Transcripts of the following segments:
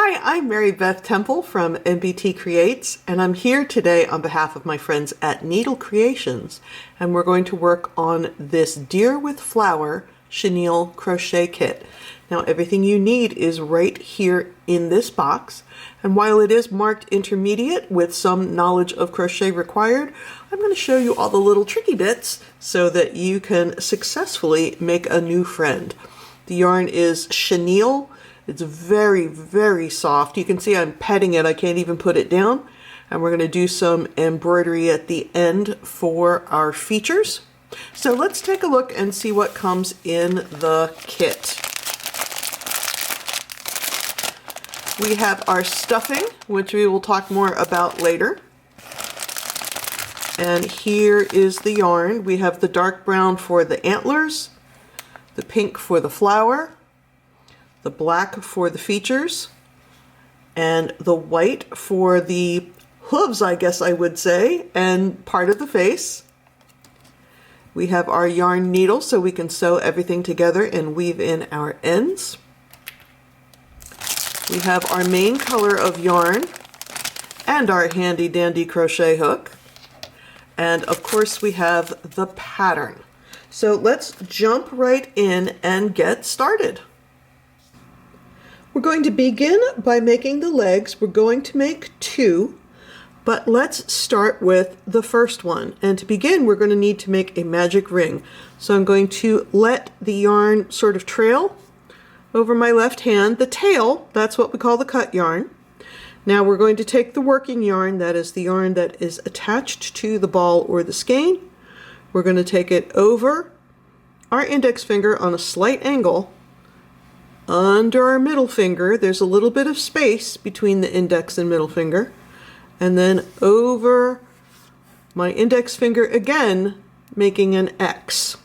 Hi, I'm Mary Beth Temple from MBT Creates, and I'm here today on behalf of my friends at Needle Creations, and we're going to work on this Deer with Flower chenille crochet kit. Now everything you need is right here in this box, and while it is marked intermediate with some knowledge of crochet required, I'm going to show you all the little tricky bits so that you can successfully make a new friend. The yarn is chenille. It's very, very soft. You can see I'm petting it. I can't even put it down. And we're going to do some embroidery at the end for our features. So let's take a look and see what comes in the kit. We have our stuffing, which we will talk more about later. And here is the yarn. We have the dark brown for the antlers, the pink for the flower, the black for the features, and the white for the hooves, I guess I would say, and part of the face. We have our yarn needle so we can sew everything together and weave in our ends. We have our main color of yarn and our handy dandy crochet hook. And of course we have the pattern. So let's jump right in and get started. We're going to begin by making the legs. We're going to make two, but let's start with the first one. And to begin, we're going to need to make a magic ring. So I'm going to let the yarn sort of trail over my left hand. The tail, that's what we call the cut yarn. Now we're going to take the working yarn, that is the yarn that is attached to the ball or the skein. We're going to take it over our index finger on a slight angle. Under our middle finger, there's a little bit of space between the index and middle finger, and then over my index finger again, making an X.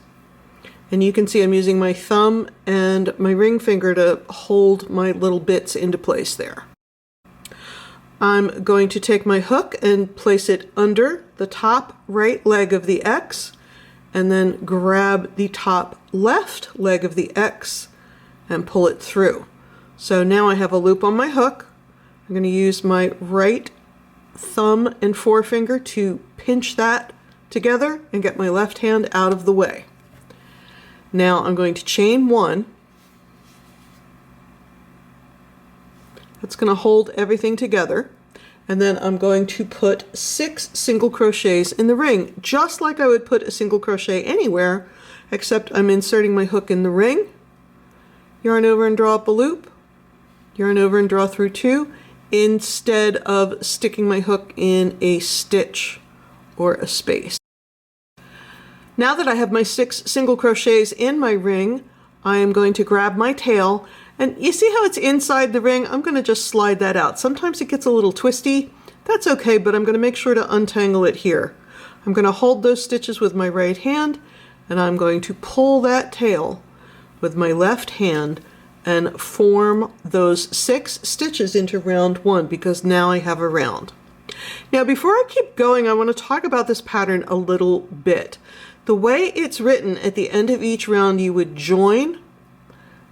And you can see I'm using my thumb and my ring finger to hold my little bits into place there. I'm going to take my hook and place it under the top right leg of the X, and then grab the top left leg of the X and pull it through. So now I have a loop on my hook. I'm going to use my right thumb and forefinger to pinch that together and get my left hand out of the way. Now I'm going to chain one. That's going to hold everything together. And then I'm going to put 6 single crochets in the ring, just like I would put a single crochet anywhere, except I'm inserting my hook in the ring, yarn over and draw up a loop, yarn over and draw through 2, instead of sticking my hook in a stitch or a space. Now that I have my 6 single crochets in my ring, I am going to grab my tail, and you see how it's inside the ring? I'm going to just slide that out. Sometimes it gets a little twisty. That's okay, but I'm going to make sure to untangle it here. I'm going to hold those stitches with my right hand, and I'm going to pull that tail with my left hand and form those 6 stitches into round 1, because now I have a round. Now before I keep going, I want to talk about this pattern a little bit. The way it's written, at the end of each round you would join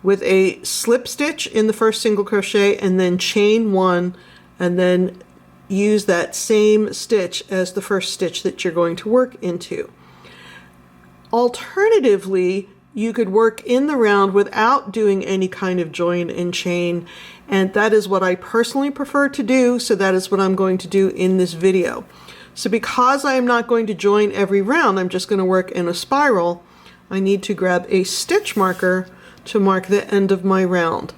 with a slip stitch in the first single crochet and then chain 1 and then use that same stitch as the first stitch that you're going to work into. Alternatively, you could work in the round without doing any kind of join and chain, and that is what I personally prefer to do, so that is what I'm going to do in this video. So because I am not going to join every round, I'm just going to work in a spiral, I need to grab a stitch marker to mark the end of my round.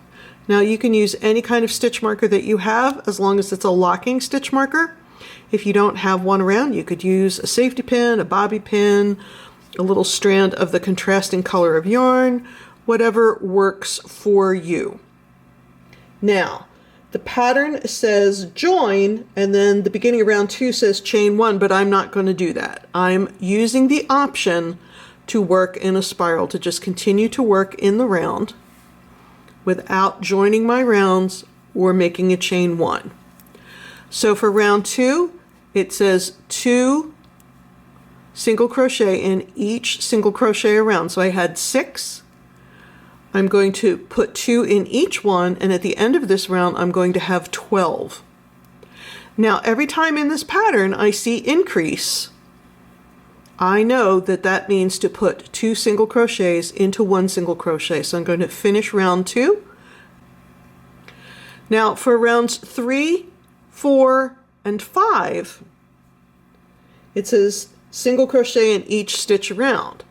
Now you can use any kind of stitch marker that you have, as long as it's a locking stitch marker. If you don't have one around, you could use a safety pin, a bobby pin, a little strand of the contrasting color of yarn, whatever works for you. Now, the pattern says join, and then the beginning of round 2 says chain 1, but I'm not going to do that. I'm using the option to work in a spiral, to just continue to work in the round without joining my rounds or making a chain 1. So for round 2, it says 2 single crochet in each single crochet around. So I had 6. I'm going to put 2 in each one, and at the end of this round I'm going to have 12. Now every time in this pattern I see increase, I know that that means to put 2 single crochets into 1 single crochet. So I'm going to finish round 2. Now for rounds 3, 4, and 5, it says single crochet in each stitch around.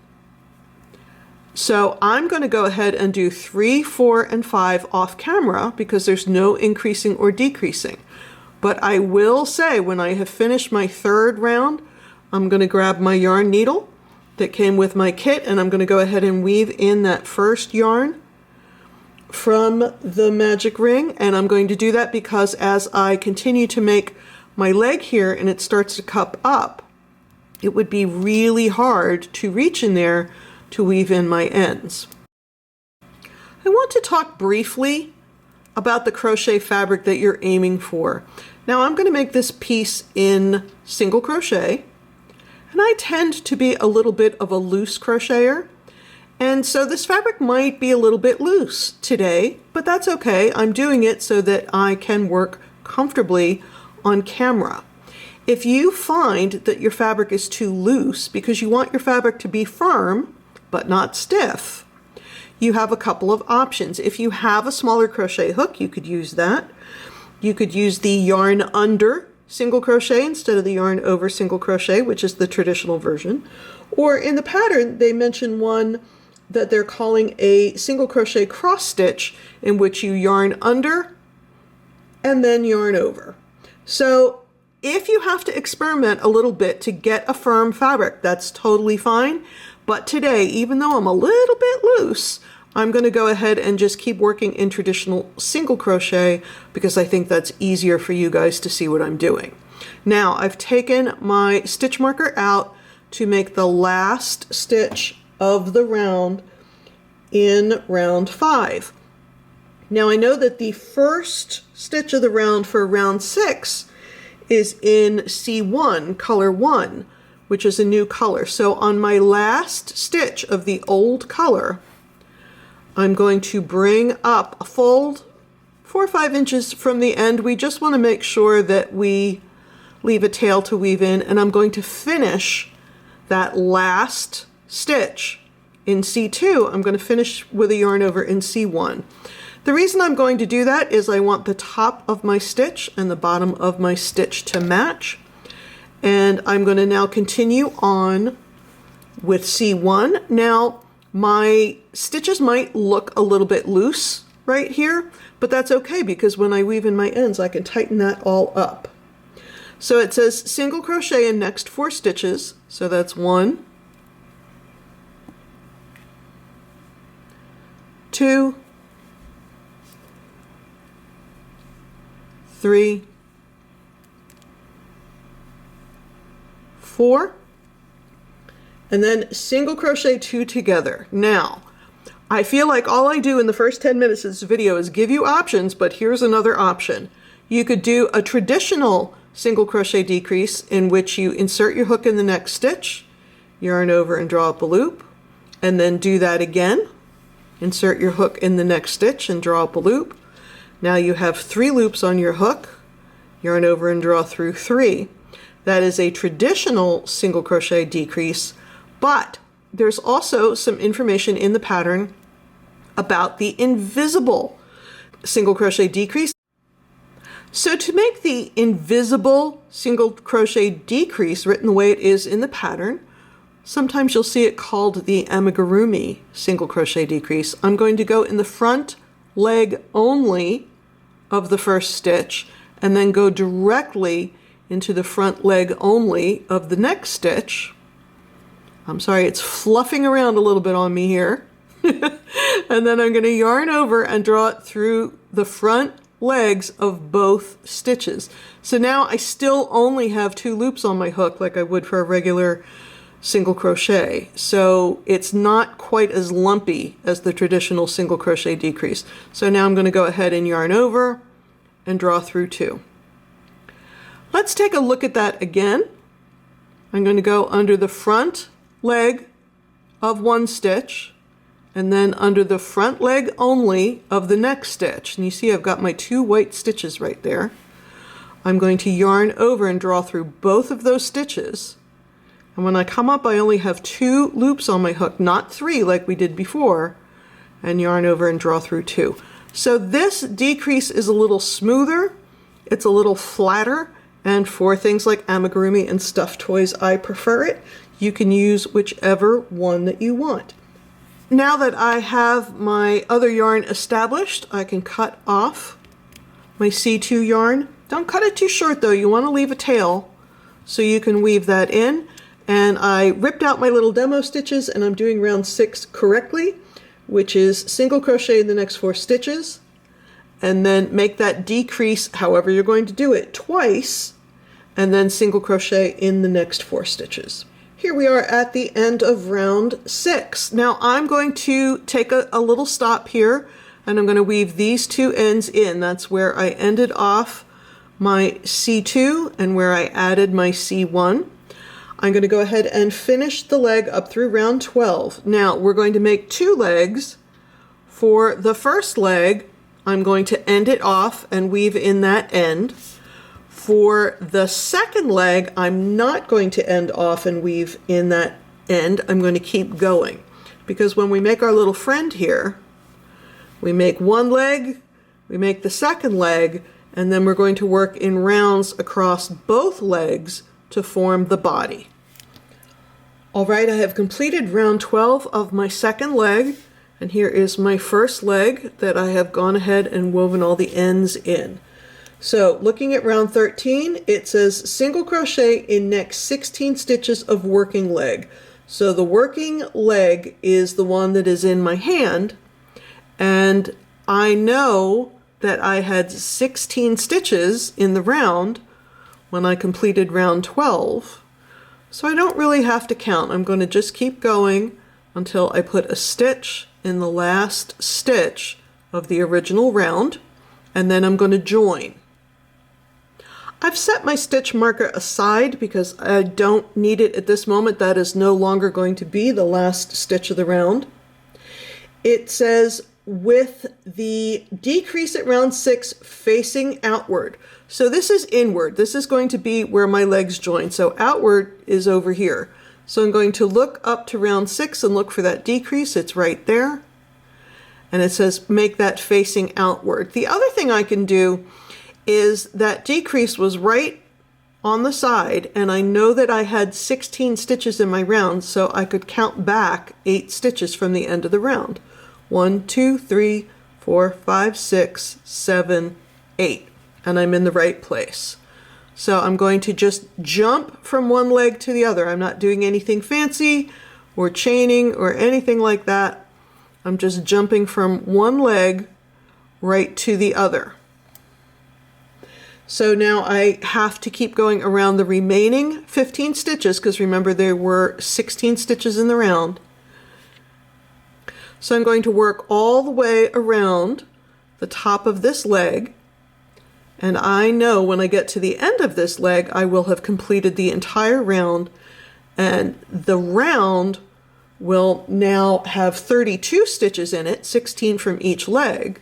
So I'm going to go ahead and do 3, 4, and 5 off camera because there's no increasing or decreasing. But I will say when I have finished my 3rd round, I'm going to grab my yarn needle that came with my kit, and I'm going to go ahead and weave in that first yarn from the magic ring. And I'm going to do that because as I continue to make my leg here and it starts to cup up, it would be really hard to reach in there to weave in my ends. I want to talk briefly about the crochet fabric that you're aiming for. Now I'm going to make this piece in single crochet, and I tend to be a little bit of a loose crocheter, and so this fabric might be a little bit loose today, but that's okay. I'm doing it so that I can work comfortably on camera. If you find that your fabric is too loose because you want your fabric to be firm but not stiff, you have a couple of options. If you have a smaller crochet hook, you could use that. You could use the yarn under single crochet instead of the yarn over single crochet, which is the traditional version. Or in the pattern, they mention one that they're calling a single crochet cross stitch, in which you yarn under and then yarn over. So if you have to experiment a little bit to get a firm fabric, that's totally fine. But today, even though I'm a little bit loose, I'm going to go ahead and just keep working in traditional single crochet because I think that's easier for you guys to see what I'm doing. Now I've taken my stitch marker out to make the last stitch of the round in round 5. Now I know that the first stitch of the round for round 6 is in C1, color 1, which is a new color. So on my last stitch of the old color, I'm going to bring up a fold 4 or 5 inches from the end. We just want to make sure that we leave a tail to weave in, and I'm going to finish that last stitch in C2. I'm going to finish with a yarn over in C1. The reason I'm going to do that is I want the top of my stitch and the bottom of my stitch to match. And I'm going to now continue on with C1. Now, my stitches might look a little bit loose right here, but that's okay because when I weave in my ends, I can tighten that all up. So it says single crochet in next 4 stitches. So that's 1, 2, 3, 4, and then single crochet 2 together. Now, I feel like all I do in the first 10 minutes of this video is give you options, but here's another option. You could do a traditional single crochet decrease in which you insert your hook in the next stitch, yarn over and draw up a loop, and then do that again. Insert your hook in the next stitch and draw up a loop. Now you have 3 loops on your hook, yarn over and draw through 3. That is a traditional single crochet decrease, but there's also some information in the pattern about the invisible single crochet decrease. So to make the invisible single crochet decrease written the way it is in the pattern, sometimes you'll see it called the amigurumi single crochet decrease. I'm going to go in the front leg only of the first stitch and then go directly into the front leg only of the next stitch. I'm sorry, it's fluffing around a little bit on me here. And then I'm going to yarn over and draw it through the front legs of both stitches. So now I still only have 2 loops on my hook like I would for a regular single crochet. So it's not quite as lumpy as the traditional single crochet decrease. So now I'm going to go ahead and yarn over and draw through 2. Let's take a look at that again. I'm going to go under the front leg of 1 stitch and then under the front leg only of the next stitch, and you see I've got my 2 white stitches right there, I'm going to yarn over and draw through both of those stitches. And when I come up, I only have 2 loops on my hook, not 3 like we did before, and yarn over and draw through 2. So this decrease is a little smoother, it's a little flatter, and for things like amigurumi and stuffed toys, I prefer it. You can use whichever one that you want. Now that I have my other yarn established, I can cut off my C2 yarn. Don't cut it too short though, you want to leave a tail so you can weave that in. And I ripped out my little demo stitches, and I'm doing round 6 correctly, which is single crochet in the next 4 stitches, and then make that decrease however you're going to do it twice, and then single crochet in the next 4 stitches. Here we are at the end of round 6. Now I'm going to take a little stop here, and I'm going to weave these 2 ends in. That's where I ended off my C2 and where I added my C1. I'm going to go ahead and finish the leg up through round 12. Now we're going to make 2 legs. For the first leg, I'm going to end it off and weave in that end. For the second leg, I'm not going to end off and weave in that end. I'm going to keep going, because when we make our little friend here, we make 1 leg, we make the second leg, and then we're going to work in rounds across both legs to form the body. All right, I have completed round 12 of my second leg, and here is my first leg that I have gone ahead and woven all the ends in. So looking at round 13, it says single crochet in next 16 stitches of working leg. So the working leg is the one that is in my hand, and I know that I had 16 stitches in the round when I completed round 12. So I don't really have to count. I'm going to just keep going until I put a stitch in the last stitch of the original round, and then I'm going to join. I've set my stitch marker aside because I don't need it at this moment. That is no longer going to be the last stitch of the round. It says with the decrease at round 6 facing outward. So this is inward. This is going to be where my legs join. So outward is over here. So I'm going to look up to round 6 and look for that decrease. It's right there. And it says make that facing outward. The other thing I can do is that decrease was right on the side, and I know that I had 16 stitches in my round, so I could count back 8 stitches from the end of the round. 1, 2, 3, 4, 5, 6, 7, 8, and I'm in the right place. So I'm going to just jump from one leg to the other. I'm not doing anything fancy or chaining or anything like that. I'm just jumping from one leg right to the other. So now I have to keep going around the remaining 15 stitches, because remember there were 16 stitches in the round. So I'm going to work all the way around the top of this leg, and I know when I get to the end of this leg I will have completed the entire round, and the round will now have 32 stitches in it, 16 from each leg,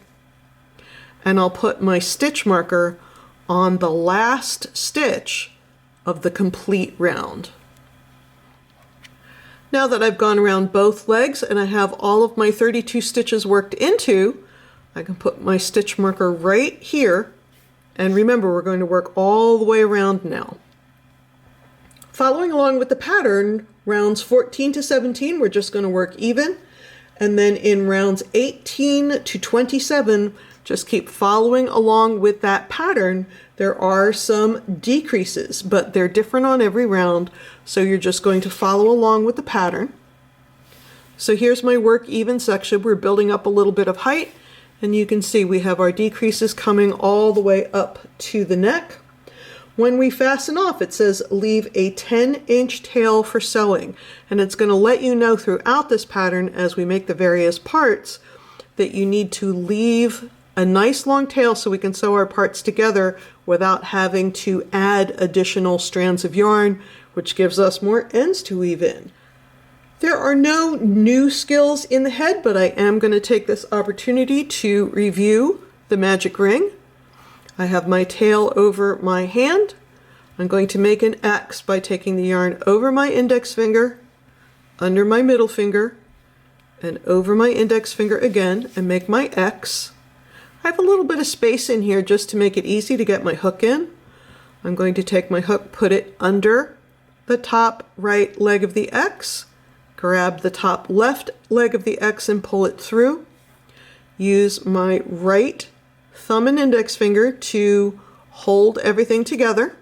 and I'll put my stitch marker on the last stitch of the complete round. Now that I've gone around both legs and I have all of my 32 stitches worked into, I can put my stitch marker right here, and remember we're going to work all the way around now. Following along with the pattern, rounds 14 to 17 we're just going to work even, and then in rounds 18 to 27 just keep following along with that pattern. There are some decreases, but they're different on every round, so you're just going to follow along with the pattern. So here's my work even section. We're building up a little bit of height, and you can see we have our decreases coming all the way up to the neck. When we fasten off, it says leave a 10-inch tail for sewing, and it's going to let you know throughout this pattern as we make the various parts that you need to leave a nice long tail so we can sew our parts together without having to add additional strands of yarn, which gives us more ends to weave in. There are no new skills in the head, but I am going to take this opportunity to review the magic ring. I have my tail over my hand. I'm going to make an X by taking the yarn over my index finger, under my middle finger, and over my index finger again, and make my X. I have a little bit of space in here just to make it easy to get my hook in. I'm going to take my hook, put it under the top right leg of the X, grab the top left leg of the X and pull it through. Use my right thumb and index finger to hold everything together.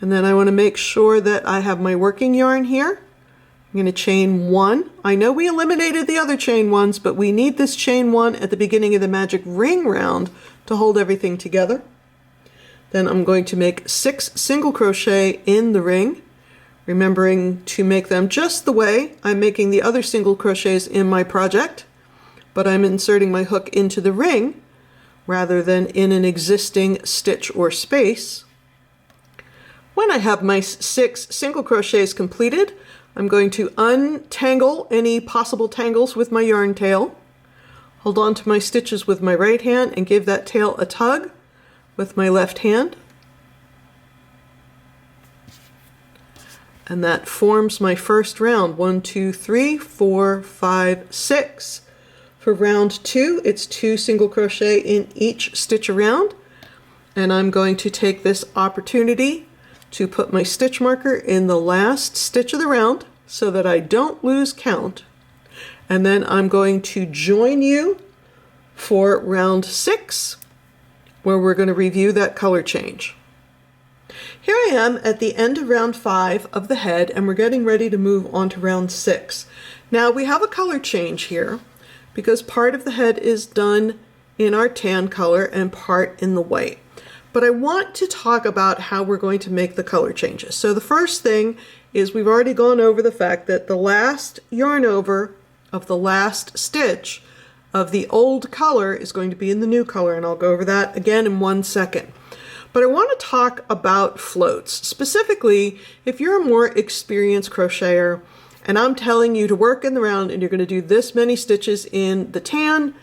And then I want to make sure that I have my working yarn here. I'm going to chain one. I know we eliminated the other chain ones, but we need this chain one at the beginning of the magic ring round to hold everything together. Then I'm going to make 6 single crochet in the ring, remembering to make them just the way I'm making the other single crochets in my project, but I'm inserting my hook into the ring rather than in an existing stitch or space. When I have my 6 single crochets completed, I'm going to untangle any possible tangles with my yarn tail, hold on to my stitches with my right hand and give that tail a tug with my left hand. And that forms my first round. 1, 2, 3, 4, 5, 6. For round 2, it's 2 single crochet in each stitch around. And I'm going to take this opportunity to put my stitch marker in the last stitch of the round so that I don't lose count. And then I'm going to join you for round 6, where we're going to review that color change. Here I am at the end of round 5 of the head, and we're getting ready to move on to round 6. Now we have a color change here because part of the head is done in our tan color and part in the white. But I want to talk about how we're going to make the color changes. So the first thing is we've already gone over the fact that the last yarn over of the last stitch of the old color is going to be in the new color, and I'll go over that again in 1 second. But I want to talk about floats. Specifically, if you're a more experienced crocheter and I'm telling you to work in the round and you're going to do this many stitches in the tan,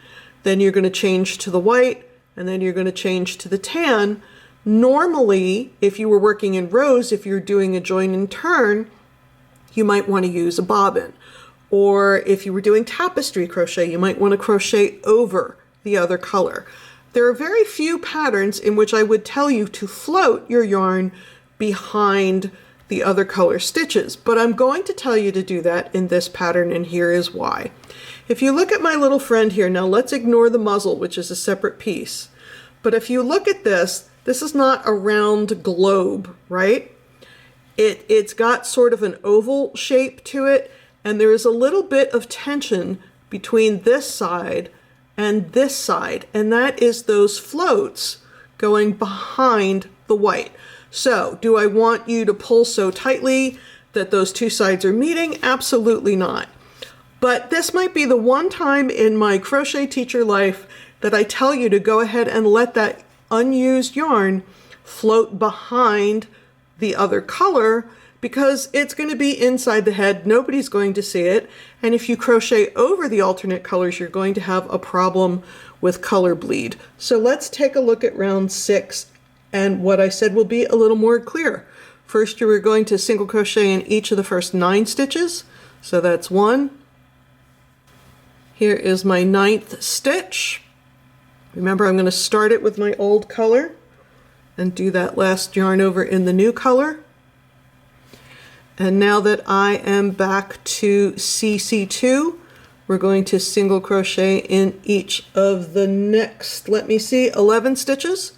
then you're going to change to the white, and then you're going to change to the tan. Normally, if you were working in rows, if you're doing a join and turn, you might want to use a bobbin. Or if you were doing tapestry crochet, you might want to crochet over the other color. There are very few patterns in which I would tell you to float your yarn behind the other color stitches, but I'm going to tell you to do that in this pattern, and here is why. If you look at my little friend here, now let's ignore the muzzle, which is a separate piece. But if you look at this, this is not a round globe, right? It's got sort of an oval shape to it, and there is a little bit of tension between this side and this side, and that is those floats going behind the white. So, do I want you to pull so tightly that those two sides are meeting? Absolutely not. But this might be the one time in my crochet teacher life that I tell you to go ahead and let that unused yarn float behind the other color, because it's going to be inside the head, nobody's going to see it, and if you crochet over the alternate colors, you're going to have a problem with color bleed. So let's take a look at round 6, and what I said will be a little more clear. First, you are going to single crochet in each of the first 9 stitches, so that's 1. Here is my 9th stitch. Remember, I'm going to start it with my old color and do that last yarn over in the new color. And now that I am back to CC2, we're going to single crochet in each of the next, 11 stitches.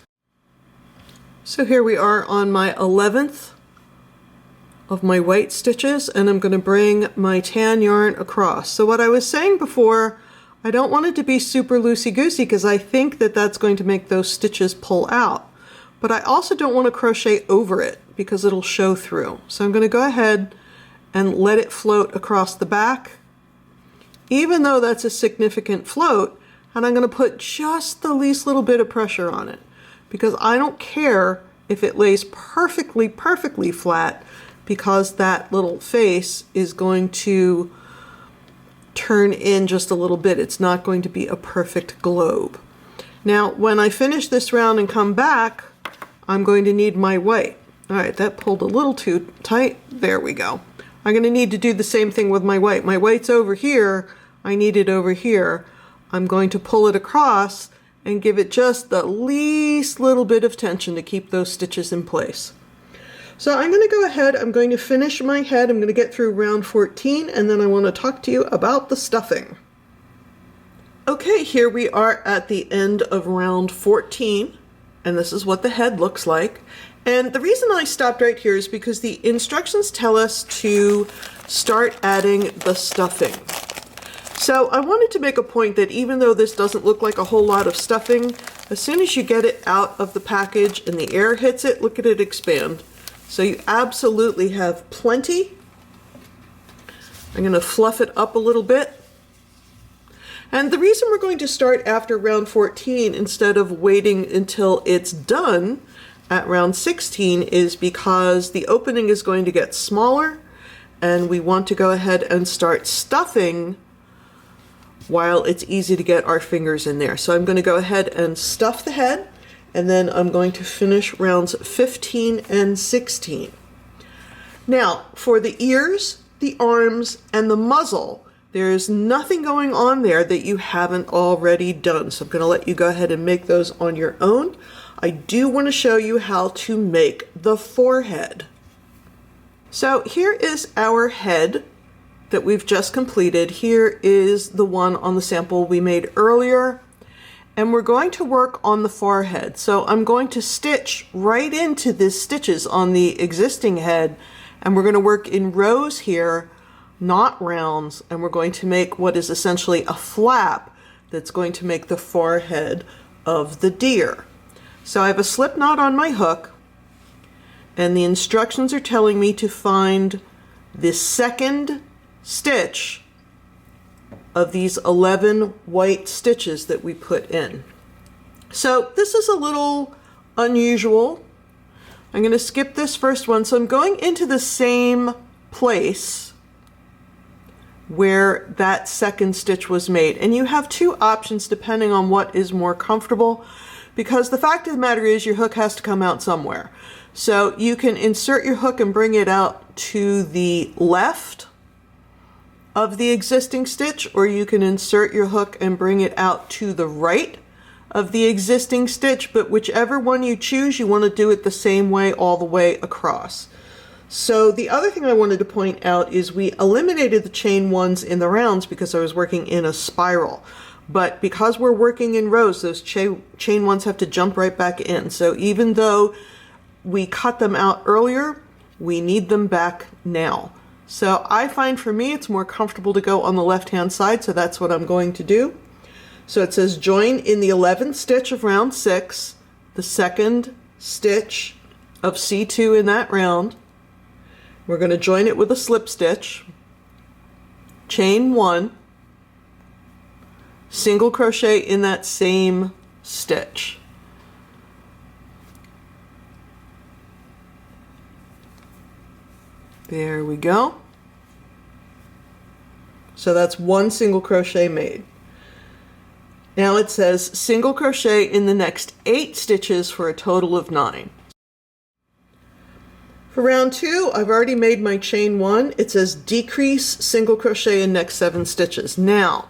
So here we are on my 11th of my white stitches, and I'm going to bring my tan yarn across. So what I was saying before, I don't want it to be super loosey-goosey because I think that that's going to make those stitches pull out. But I also don't want to crochet over it because it'll show through. So I'm going to go ahead and let it float across the back, even though that's a significant float, and I'm going to put just the least little bit of pressure on it because I don't care if it lays perfectly flat, because that little face is going to turn in just a little bit. It's not going to be a perfect globe. Now, when I finish this round and come back, I'm going to need my white. All right, that pulled a little too tight. There we go. I'm going to need to do the same thing with my white. My white's over here. I need it over here. I'm going to pull it across and give it just the least little bit of tension to keep those stitches in place. So I'm going to go ahead, I'm going to finish my head, I'm going to get through round 14, and then I want to talk to you about the stuffing. Okay, here we are at the end of round 14, and this is what the head looks like. And the reason I stopped right here is because the instructions tell us to start adding the stuffing. So I wanted to make a point that even though this doesn't look like a whole lot of stuffing, as soon as you get it out of the package and the air hits it, look at it expand. So you absolutely have plenty. I'm going to fluff it up a little bit. And the reason we're going to start after round 14 instead of waiting until it's done at round 16 is because the opening is going to get smaller and we want to go ahead and start stuffing while it's easy to get our fingers in there. So I'm going to go ahead and stuff the head, and then I'm going to finish rounds 15 and 16. Now, for the ears, the arms, and the muzzle, there's nothing going on there that you haven't already done. So I'm going to let you go ahead and make those on your own. I do want to show you how to make the forehead. So here is our head that we've just completed. Here is the one on the sample we made earlier. And we're going to work on the forehead. So I'm going to stitch right into the stitches on the existing head, and we're going to work in rows here, not rounds, and we're going to make what is essentially a flap that's going to make the forehead of the deer. So I have a slip knot on my hook, and the instructions are telling me to find the second stitch of these 11 white stitches that we put in. So this is a little unusual. I'm going to skip this first one. So I'm going into the same place where that second stitch was made. And you have two options depending on what is more comfortable, because the fact of the matter is your hook has to come out somewhere. So you can insert your hook and bring it out to the left of the existing stitch, or you can insert your hook and bring it out to the right of the existing stitch, but whichever one you choose, you want to do it the same way all the way across. So the other thing I wanted to point out is we eliminated the chain ones in the rounds because I was working in a spiral. But because we're working in rows, those chain ones have to jump right back in. So even though we cut them out earlier, we need them back now. So I find for me it's more comfortable to go on the left-hand side, so that's what I'm going to do. So it says join in the 11th stitch of round 6, the second stitch of C2 in that round. We're going to join it with a slip stitch, chain 1, single crochet in that same stitch. There we go. So that's one single crochet made. Now it says single crochet in the next 8 stitches for a total of 9. For round 2, I've already made my chain 1. It says decrease single crochet in next 7 stitches. Now,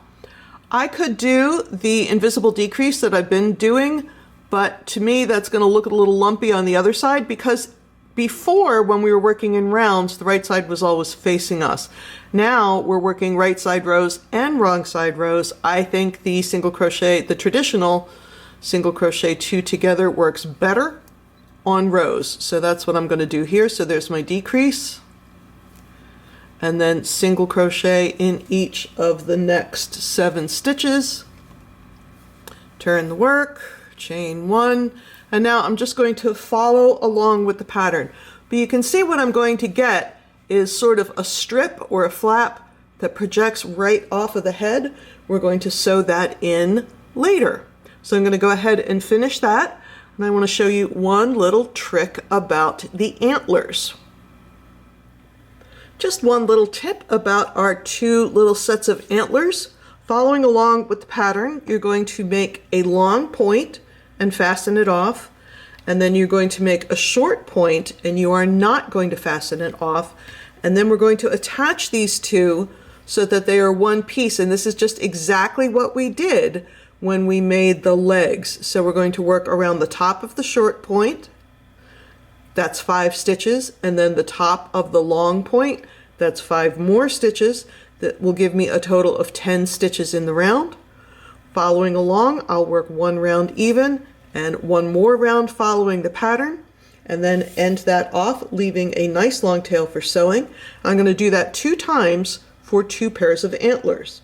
I could do the invisible decrease that I've been doing, but to me that's going to look a little lumpy on the other side, because before, when we were working in rounds, the right side was always facing us. Now we're working right side rows and wrong side rows. I think the single crochet, the traditional single crochet 2 together, works better on rows. So that's what I'm going to do here. So there's my decrease, and then single crochet in each of the next 7 stitches. Turn the work, chain 1. And now I'm just going to follow along with the pattern. But you can see what I'm going to get is sort of a strip or a flap that projects right off of the head. We're going to sew that in later. So I'm going to go ahead and finish that. And I want to show you one little trick about the antlers. Just one little tip about our two little sets of antlers. Following along with the pattern, you're going to make a long point and fasten it off, and then you're going to make a short point and you are not going to fasten it off, and then we're going to attach these two so that they are one piece, and this is just exactly what we did when we made the legs. So we're going to work around the top of the short point, that's 5 stitches, and then the top of the long point, that's 5 more stitches. That will give me a total of 10 stitches in the round. Following along, I'll work 1 round even and 1 more round following the pattern, and then end that off, leaving a nice long tail for sewing. I'm going to do that 2 times for 2 pairs of antlers.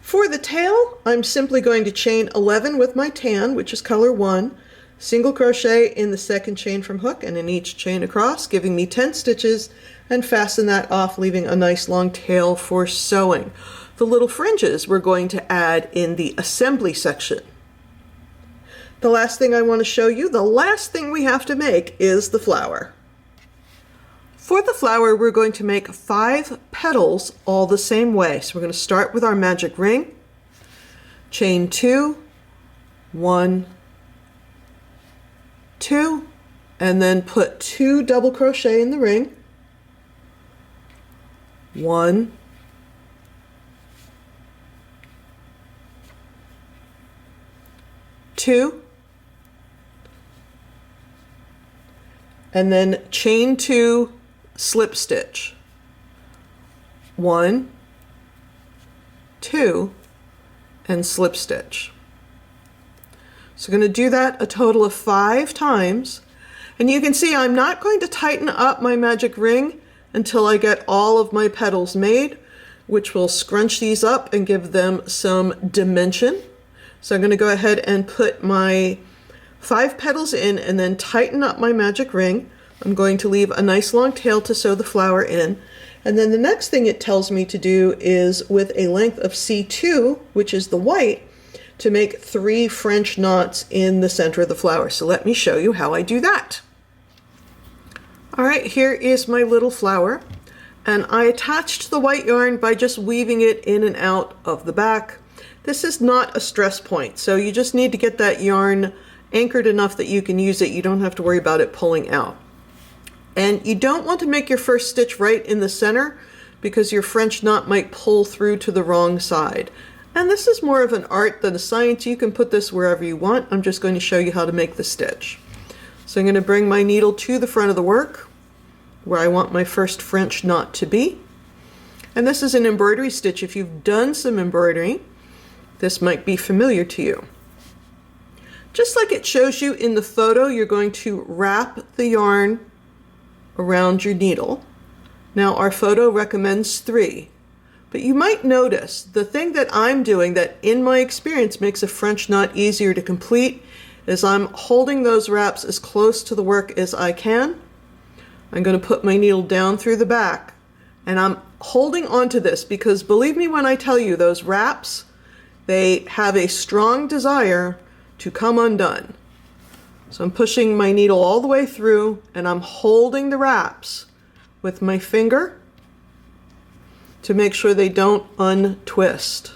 For the tail, I'm simply going to chain 11 with my tan, which is color 1, single crochet in the second chain from hook and in each chain across, giving me 10 stitches, and fasten that off, leaving a nice long tail for sewing. The little fringes we're going to add in the assembly section. The last thing I want to show you, the last thing we have to make, is the flower. For the flower, we're going to make 5 petals all the same way. So we're going to start with our magic ring, chain 2, 1, 2, and then put 2 double crochet in the ring, 1, 2, and then chain 2, slip stitch, 1, 2, and slip stitch. So I'm going to do that a total of 5 times, and you can see I'm not going to tighten up my magic ring until I get all of my petals made, which will scrunch these up and give them some dimension. So I'm going to go ahead and put my 5 petals in and then tighten up my magic ring. I'm going to leave a nice long tail to sew the flower in. And then the next thing it tells me to do is with a length of C2, which is the white, to make 3 French knots in the center of the flower. So let me show you how I do that. All right, here is my little flower, and I attached the white yarn by just weaving it in and out of the back. This is not a stress point, so you just need to get that yarn anchored enough that you can use it. You don't have to worry about it pulling out. And you don't want to make your first stitch right in the center because your French knot might pull through to the wrong side. And this is more of an art than a science. You can put this wherever you want. I'm just going to show you how to make the stitch. So I'm going to bring my needle to the front of the work where I want my first French knot to be. And this is an embroidery stitch. If you've done some embroidery, this might be familiar to you. Just like it shows you in the photo, you're going to wrap the yarn around your needle. Now our photo recommends 3, but you might notice the thing that I'm doing that in my experience makes a French knot easier to complete is I'm holding those wraps as close to the work as I can. I'm going to put my needle down through the back, and I'm holding onto this because believe me when I tell you those wraps, they have a strong desire to come undone. So I'm pushing my needle all the way through and I'm holding the wraps with my finger to make sure they don't untwist.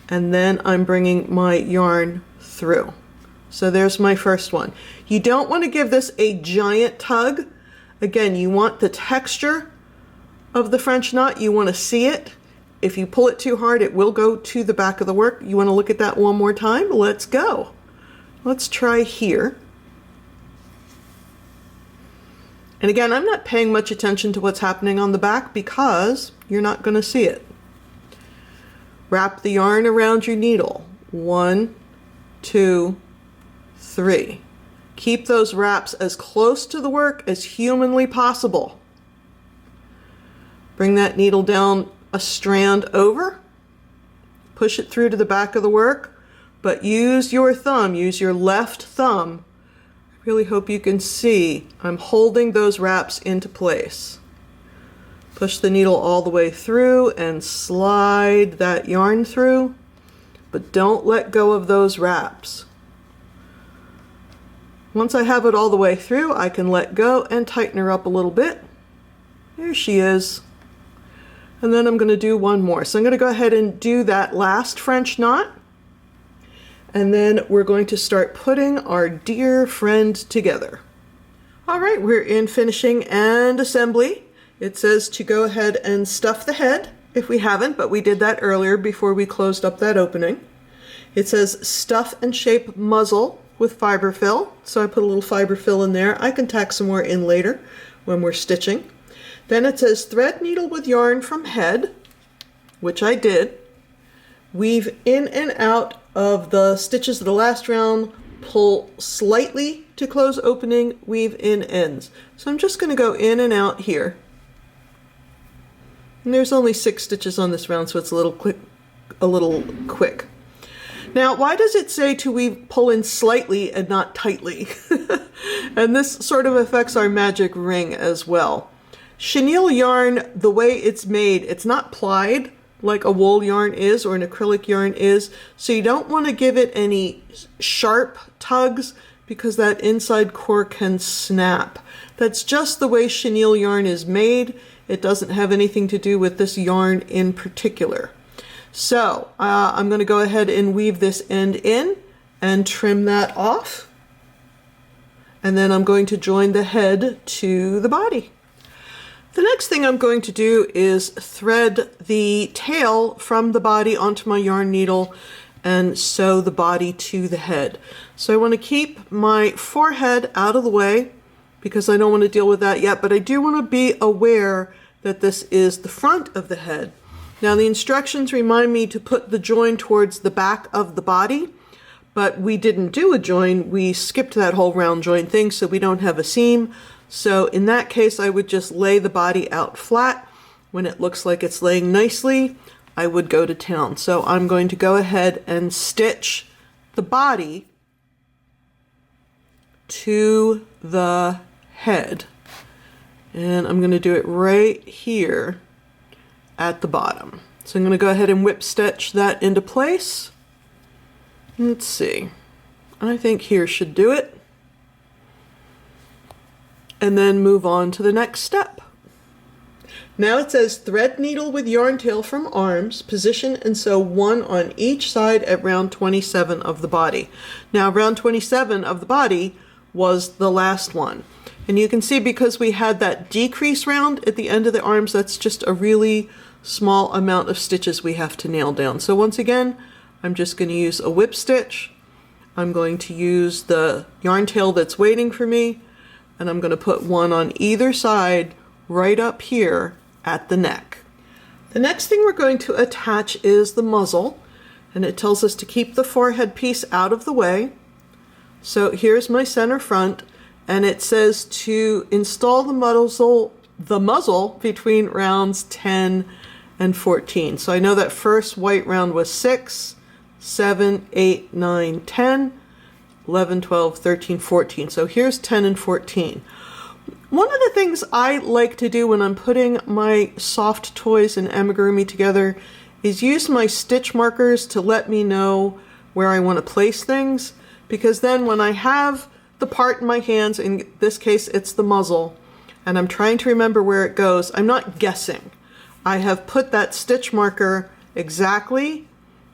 And then I'm bringing my yarn through. So there's my first one. You don't want to give this a giant tug. Again, you want the texture of the French knot. You want to see it. If you pull it too hard, it will go to the back of the work. You want to look at that one more time? Let's go. Let's try here. And again, I'm not paying much attention to what's happening on the back because you're not going to see it. Wrap the yarn around your needle. 1, 2, 3. Keep those wraps as close to the work as humanly possible. Bring that needle down a strand over. Push it through to the back of the work, but use your thumb, use your left thumb. I really hope you can see I'm holding those wraps into place. Push the needle all the way through and slide that yarn through, but don't let go of those wraps. Once I have it all the way through, I can let go and tighten her up a little bit. There she is. And then I'm going to do one more. So I'm going to go ahead and do that last French knot. And then we're going to start putting our deer friend together. All right, we're in finishing and assembly. It says to go ahead and stuff the head if we haven't, but we did that earlier before we closed up that opening. It says stuff and shape muzzle with fiber fill. So I put a little fiber fill in there. I can tack some more in later when we're stitching. Then it says thread needle with yarn from head, which I did. Weave in and out of the stitches of the last round, pull slightly to close opening, weave in ends. So I'm just going to go in and out here. And there's only 6 stitches on this round, so it's a little quick. Now, why does it say to weave, pull in slightly and not tightly? And this sort of affects our magic ring as well. Chenille yarn, the way it's made, it's not plied like a wool yarn is or an acrylic yarn is, so you don't want to give it any sharp tugs because that inside core can snap. That's just the way chenille yarn is made. It doesn't have anything to do with this yarn in particular. So I'm going to go ahead and weave this end in and trim that off. And then I'm going to join the head to the body. The next thing I'm going to do is thread the tail from the body onto my yarn needle and sew the body to the head. So I want to keep my forehead out of the way because I don't want to deal with that yet, but I do want to be aware that this is the front of the head. Now the instructions remind me to put the join towards the back of the body, but we didn't do a join. We skipped that whole round join thing, so we don't have a seam. So in that case, I would just lay the body out flat. When it looks like it's laying nicely, I would go to town. So I'm going to go ahead and stitch the body to the head. And I'm going to do it right here at the bottom. So I'm going to go ahead and whip stitch that into place. Let's see. I think here should do it. And then move on to the next step. Now it says thread needle with yarn tail from arms, position and sew 1 on each side at round 27 of the body. Now round 27 of the body was the last one. And you can see because we had that decrease round at the end of the arms, that's just a really small amount of stitches we have to nail down. So once again, I'm just going to use a whip stitch. I'm going to use the yarn tail that's waiting for me, and I'm going to put 1 on either side right up here at the neck. The next thing we're going to attach is the muzzle, and it tells us to keep the forehead piece out of the way. So here's my center front, and it says to install the muzzle between rounds 10 and 14. So I know that first white round was 6, 7, 8, 9, 10, 11, 12, 13, 14. So here's 10 and 14. One of the things I like to do when I'm putting my soft toys and amigurumi together is use my stitch markers to let me know where I want to place things, because then when I have the part in my hands, in this case it's the muzzle, and I'm trying to remember where it goes, I'm not guessing. I have put that stitch marker exactly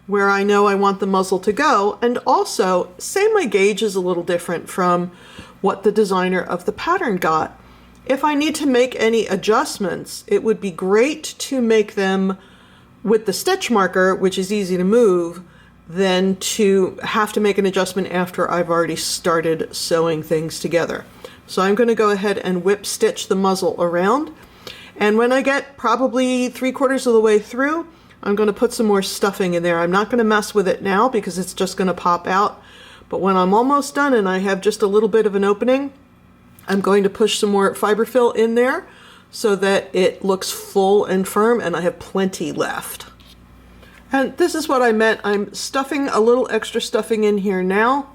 where I know I want the muzzle to go, and also say my gauge is a little different from what the designer of the pattern got. If I need to make any adjustments, it would be great to make them with the stitch marker, which is easy to move, than to have to make an adjustment after I've already started sewing things together. So I'm going to go ahead and whip stitch the muzzle around, and when I get probably 3/4 of the way through, I'm going to put some more stuffing in there. I'm not going to mess with it now because it's just going to pop out, but when I'm almost done and I have just a little bit of an opening, I'm going to push some more fiber fill in there so that it looks full and firm and I have plenty left. And this is what I meant. I'm stuffing a little extra stuffing in here now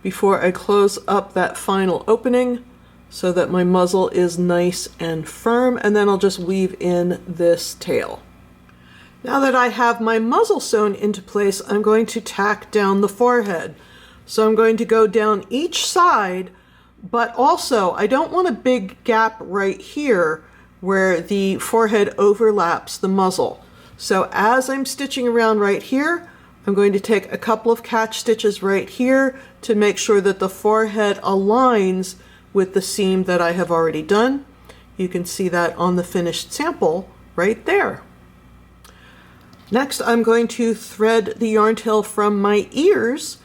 before I close up that final opening so that my muzzle is nice and firm, and then I'll just weave in this tail. Now that I have my muzzle sewn into place, I'm going to tack down the forehead. So I'm going to go down each side, but also I don't want a big gap right here where the forehead overlaps the muzzle. So as I'm stitching around right here, I'm going to take a couple of catch stitches right here to make sure that the forehead aligns with the seam that I have already done. You can see that on the finished sample right there. Next, I'm going to thread the yarn tail from my ears,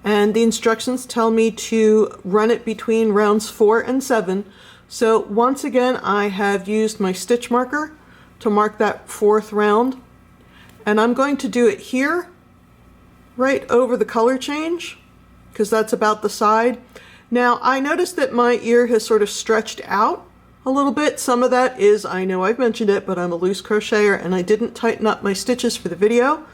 and the instructions tell me to run it between rounds 4 and 7. So once again, I have used my stitch marker to mark that 4th round, and I'm going to do it here, right over the color change, because that's about the side. Now, I noticed that my ear has sort of stretched out a little bit. Some of that is, I know I've mentioned it, but I'm a loose crocheter and I didn't tighten up my stitches for the video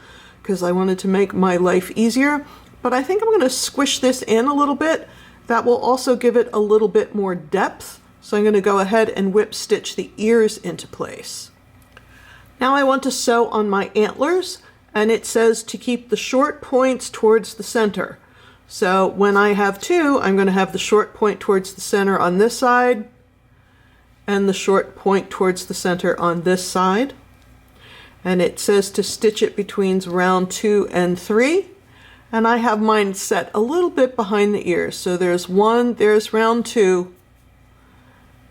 because I wanted to make my life easier. But I think I'm going to squish this in a little bit. That will also give it a little bit more depth. So I'm going to go ahead and whip stitch the ears into place. Now I want to sew on my antlers, and it says to keep the short points towards the center. So when I have 2, I'm going to have the short point towards the center on this side and the short point towards the center on this side. And it says to stitch it between round 2 and 3. And I have mine set a little bit behind the ears. So there's 1, there's round 2,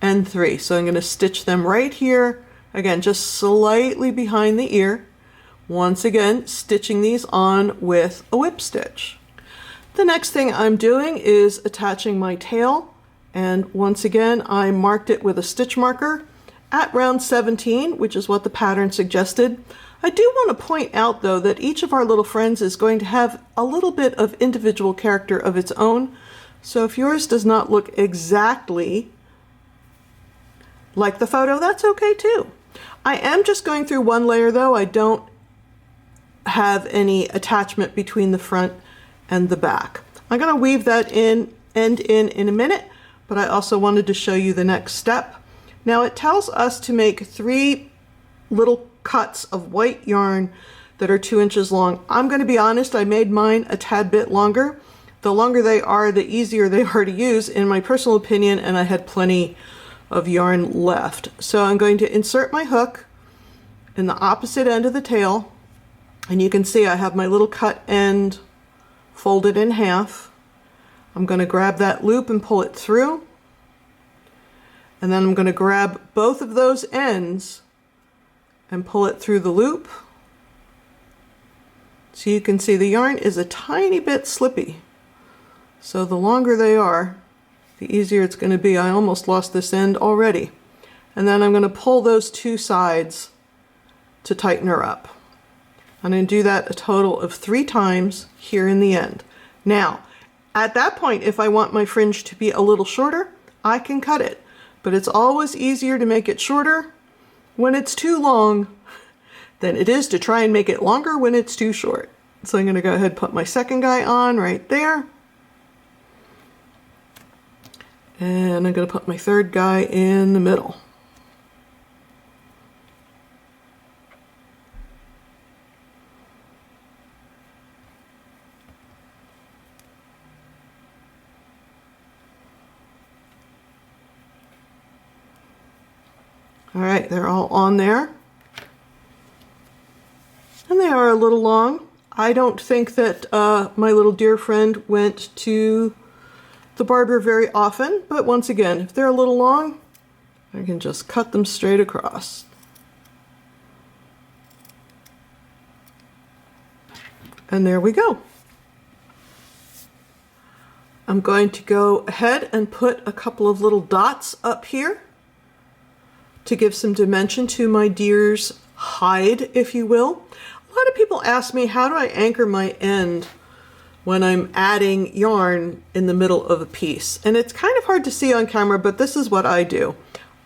and 3. So I'm going to stitch them right here, again just slightly behind the ear. Once again, stitching these on with a whip stitch. The next thing I'm doing is attaching my tail, and once again I marked it with a stitch marker at round 17, which is what the pattern suggested. I do want to point out though that each of our little friends is going to have a little bit of individual character of its own. So if yours does not look exactly like the photo, that's okay too. I am just going through one layer though. I don't have any attachment between the front and the back. I'm going to weave that end in a minute, but I also wanted to show you the next step. Now it tells us to make 3 little cuts of white yarn that are 2 inches long. I'm going to be honest, I made mine a tad bit longer. The longer they are, the easier they are to use in my personal opinion, and I had plenty of yarn left. So I'm going to insert my hook in the opposite end of the tail, and you can see I have my little cut end folded in half. I'm going to grab that loop and pull it through, and then I'm going to grab both of those ends and pull it through the loop. So you can see the yarn is a tiny bit slippy. So the longer they are, the easier it's going to be. I almost lost this end already. And then I'm going to pull those 2 sides to tighten her up. I'm going to do that a total of 3 times here in the end. Now, at that point, if I want my fringe to be a little shorter, I can cut it. But it's always easier to make it shorter when it's too long than it is to try and make it longer when it's too short. So I'm going to go ahead and put my second guy on right there. And I'm going to put my third guy in the middle. All right, they're all on there. And they are a little long. I don't think that my little deer friend went to the barber very often, but once again, if they're a little long, I can just cut them straight across. And there we go. I'm going to go ahead and put a couple of little dots up here to give some dimension to my deer's hide, if you will. A lot of people ask me, how do I anchor my end when I'm adding yarn in the middle of a piece? And it's kind of hard to see on camera, but this is what I do.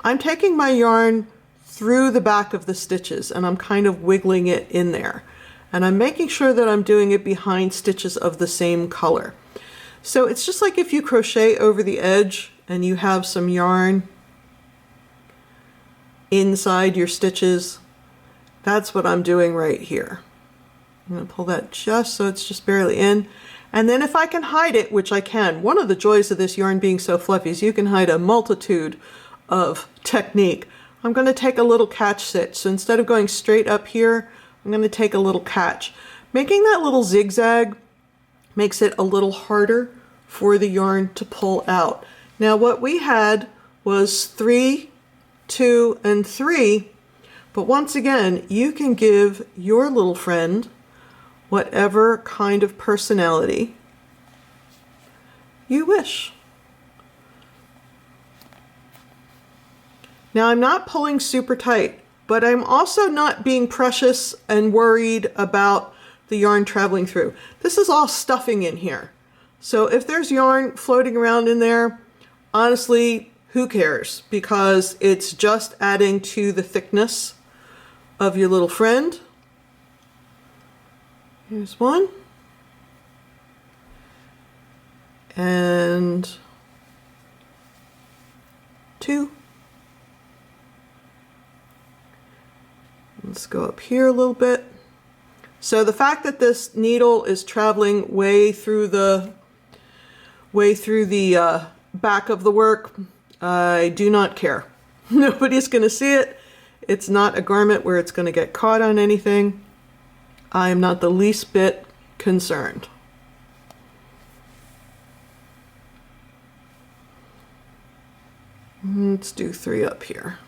I'm taking my yarn through the back of the stitches and I'm kind of wiggling it in there. And I'm making sure that I'm doing it behind stitches of the same color. So it's just like if you crochet over the edge and you have some yarn inside your stitches, that's what I'm doing right here. I'm going to pull that just so it's just barely in. And then if I can hide it, which I can, one of the joys of this yarn being so fluffy is you can hide a multitude of technique I'm going to take a little catch stitch. So instead of going straight up here, I'm going to take a little catch. Making that little zigzag makes it a little harder for the yarn to pull out. Now what we had was 3, 2, and 3, but once again, you can give your little friend whatever kind of personality you wish. Now I'm not pulling super tight, but I'm also not being precious and worried about the yarn traveling through. This is all stuffing in here. So if there's yarn floating around in there, honestly, who cares? Because it's just adding to the thickness of your little friend. Here's one. And 2. Let's go up here a little bit. So the fact that this needle is traveling way through the back of the work, I do not care. Nobody's going to see it. It's not a garment where it's going to get caught on anything. I am not the least bit concerned. Let's do 3 up here.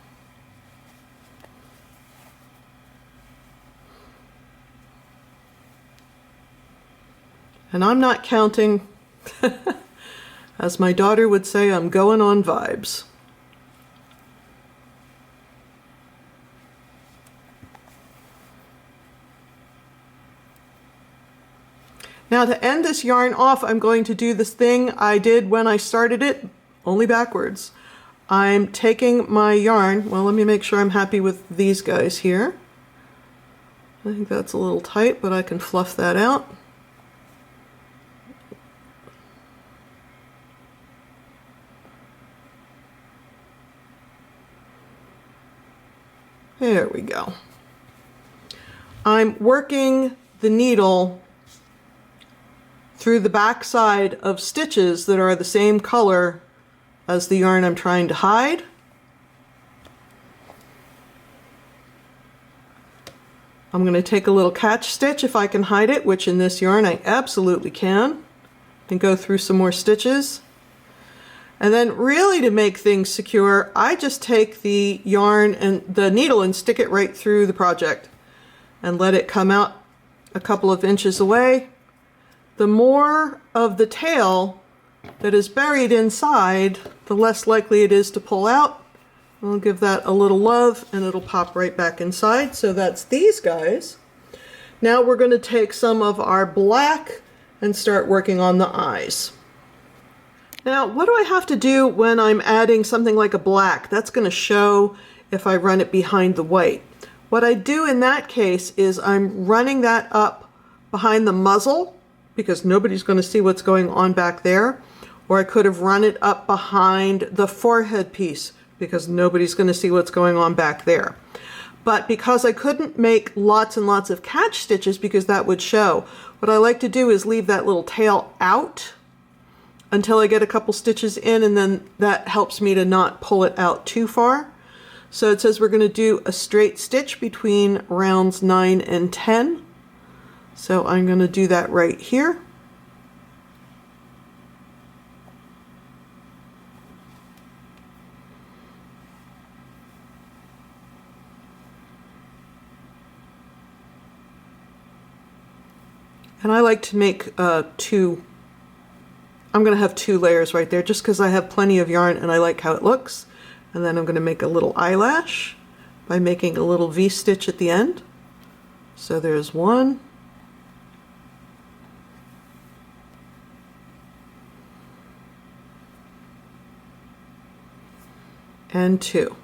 And I'm not counting. As my daughter would say, I'm going on vibes. Now to end this yarn off, I'm going to do this thing I did when I started it, only backwards. I'm taking my yarn, well, let me make sure I'm happy with these guys here. I think that's a little tight, but I can fluff that out. There we go. I'm working the needle through the back side of stitches that are the same color as the yarn I'm trying to hide. I'm going to take a little catch stitch if I can hide it, which in this yarn I absolutely can, and go through some more stitches. And then really to make things secure, I just take the yarn and the needle and stick it right through the project and let it come out a couple of inches away. The more of the tail that is buried inside, the less likely it is to pull out. I'll give that a little love and it'll pop right back inside. So that's these guys. Now we're going to take some of our black and start working on the eyes. Now, what do I have to do when I'm adding something like a black? That's going to show if I run it behind the white. What I do in that case is I'm running that up behind the muzzle because nobody's going to see what's going on back there. Or I could have run it up behind the forehead piece because nobody's going to see what's going on back there. But because I couldn't make lots and lots of catch stitches because that would show, what I like to do is leave that little tail out until I get a couple stitches in, and then that helps me to not pull it out too far. So it says we're going to do a straight stitch between rounds 9 and 10. So I'm going to do that right here. And I like to make I'm going to have 2 layers right there just because I have plenty of yarn and I like how it looks. And then I'm going to make a little eyelash by making a little V-stitch at the end. So there's 1. And 2.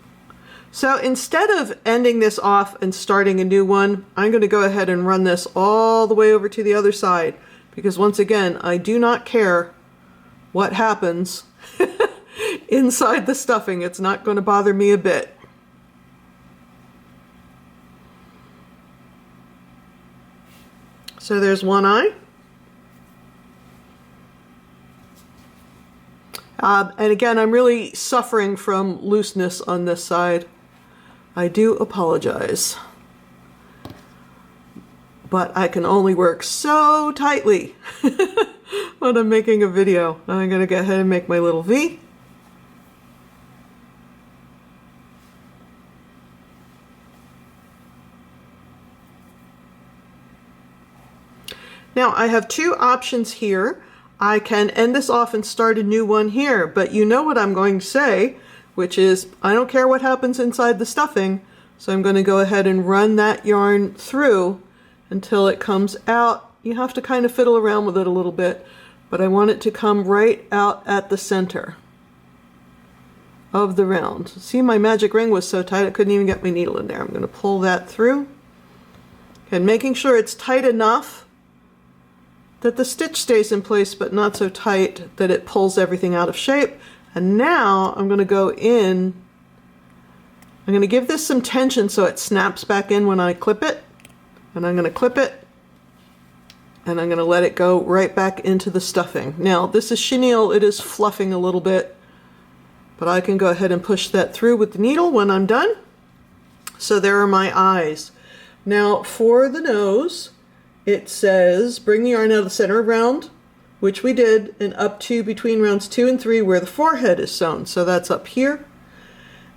So instead of ending this off and starting a new one, I'm going to go ahead and run this all the way over to the other side because once again, I do not care what happens inside the stuffing. It's not going to bother me a bit. So there's one eye. And again, I'm really suffering from looseness on this side. I do apologize. But I can only work so tightly when I'm making a video. I'm going to go ahead and make my little V. Now I have two options here. I can end this off and start a new one here, but you know what I'm going to say, which is I don't care what happens inside the stuffing, so I'm going to go ahead and run that yarn through until it comes out. You have to kind of fiddle around with it a little bit, but I want it to come right out at the center of the round. See, my magic ring was so tight I couldn't even get my needle in there. I'm going to pull that through and making sure it's tight enough that the stitch stays in place, but not so tight that it pulls everything out of shape. And now I'm going to go in, I'm going to give this some tension so it snaps back in when I clip it. And I'm going to clip it, and I'm going to let it go right back into the stuffing. Now this is chenille, it is fluffing a little bit, but I can go ahead and push that through with the needle when I'm done. So there are my eyes. Now for the nose, it says bring the yarn out of the center of round, which we did, and up to between rounds 2 and 3 where the forehead is sewn. So that's up here.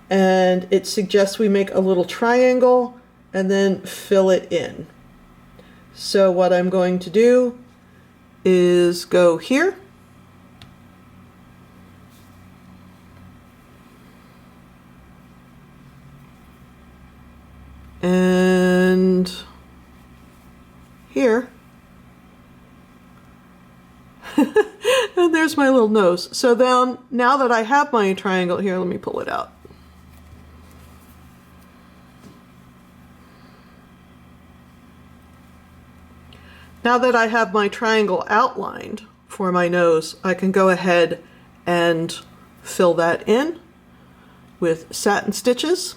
And it suggests we make a little triangle and then fill it in. So what I'm going to do is go here. And here. And there's my little nose. So then, now that I have my triangle here, let me pull it out. Now that I have my triangle outlined for my nose, I can go ahead and fill that in with satin stitches.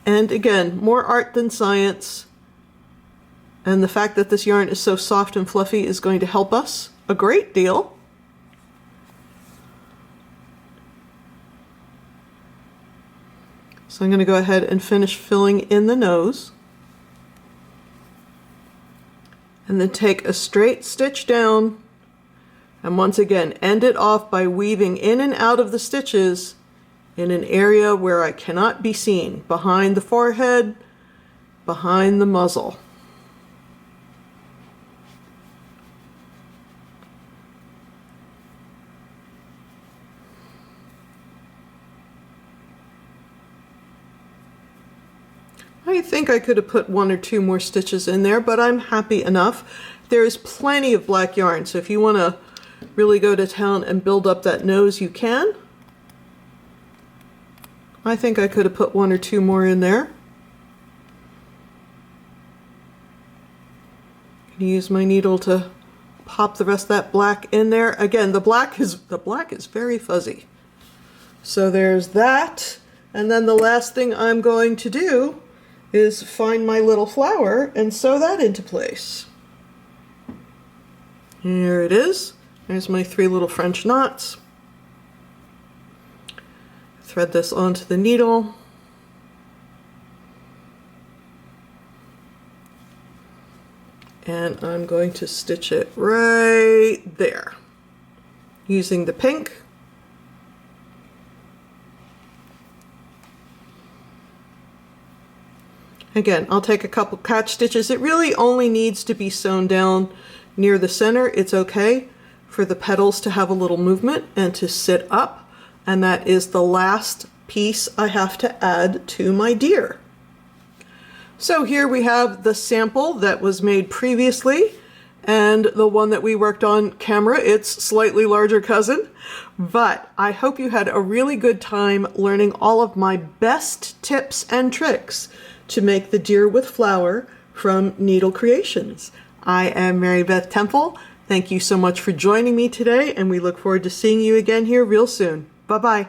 And again, more art than science. And the fact that this yarn is so soft and fluffy is going to help us a great deal. So I'm going to go ahead and finish filling in the nose. And then take a straight stitch down, and once again end it off by weaving in and out of the stitches in an area where I cannot be seen, behind the forehead, behind the muzzle. I think I could have put 1 or 2 more stitches in there, but I'm happy enough. There is plenty of black yarn, so if you want to really go to town and build up that nose, you can. I think I could have put 1 or 2 more in there. I'm gonna use my needle to pop the rest of that black in there. Again, the black is very fuzzy. So there's that, and then the last thing I'm going to do is find my little flower and sew that into place. Here it is. There's my 3 little French knots. Thread this onto the needle. And I'm going to stitch it right there using the pink. Again, I'll take a couple catch stitches. It really only needs to be sewn down near the center. It's okay for the petals to have a little movement and to sit up. And that is the last piece I have to add to my deer. So here we have the sample that was made previously and the one that we worked on camera, its slightly larger cousin. But I hope you had a really good time learning all of my best tips and tricks to make the deer with flower from Needle Creations. I am Mary Beth Temple. Thank you so much for joining me today, and we look forward to seeing you again here real soon. Bye-bye.